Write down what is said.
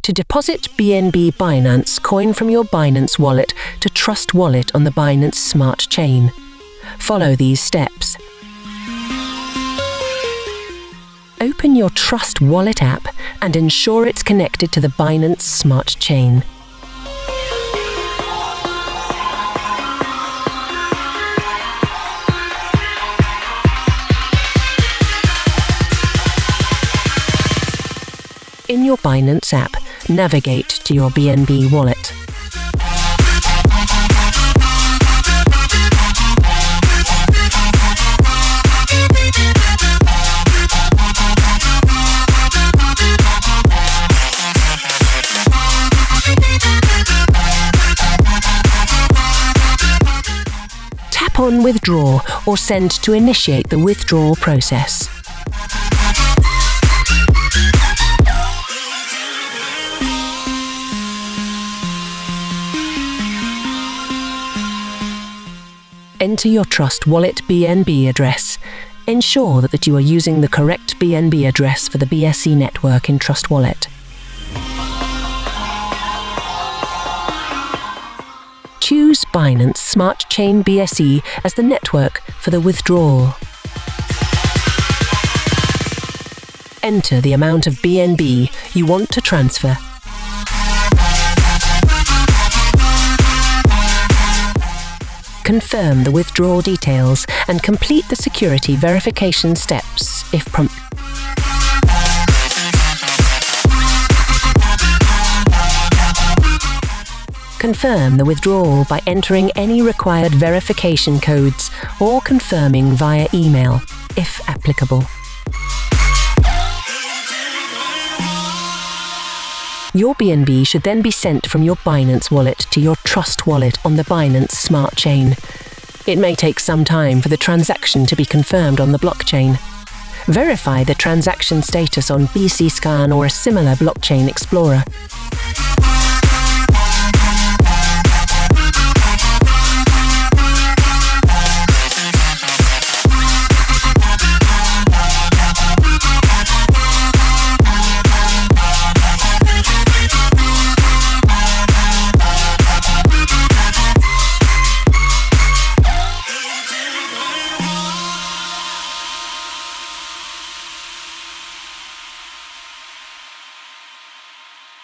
to deposit BNB Binance Coin from your Binance wallet to Trust Wallet on the Binance Smart Chain. Follow these steps. Open your Trust Wallet app and ensure it's connected to the Binance Smart Chain. In your Binance app, navigate to your BNB wallet. Tap on Withdraw or Send to initiate the withdrawal process. Enter your Trust Wallet BNB address. Ensure that you are using the correct BNB address for the BSC network in Trust Wallet. Choose Binance Smart Chain BSC as the network for the withdrawal. Enter the amount of BNB you want to transfer. Confirm the withdrawal details and complete the security verification steps if prompted. Confirm the withdrawal by entering any required verification codes or confirming via email, if applicable. Your BNB should then be sent from your Binance wallet to your Trust wallet on the Binance Smart Chain. It may take some time for the transaction to be confirmed on the blockchain. Verify the transaction status on BCScan or a similar blockchain explorer.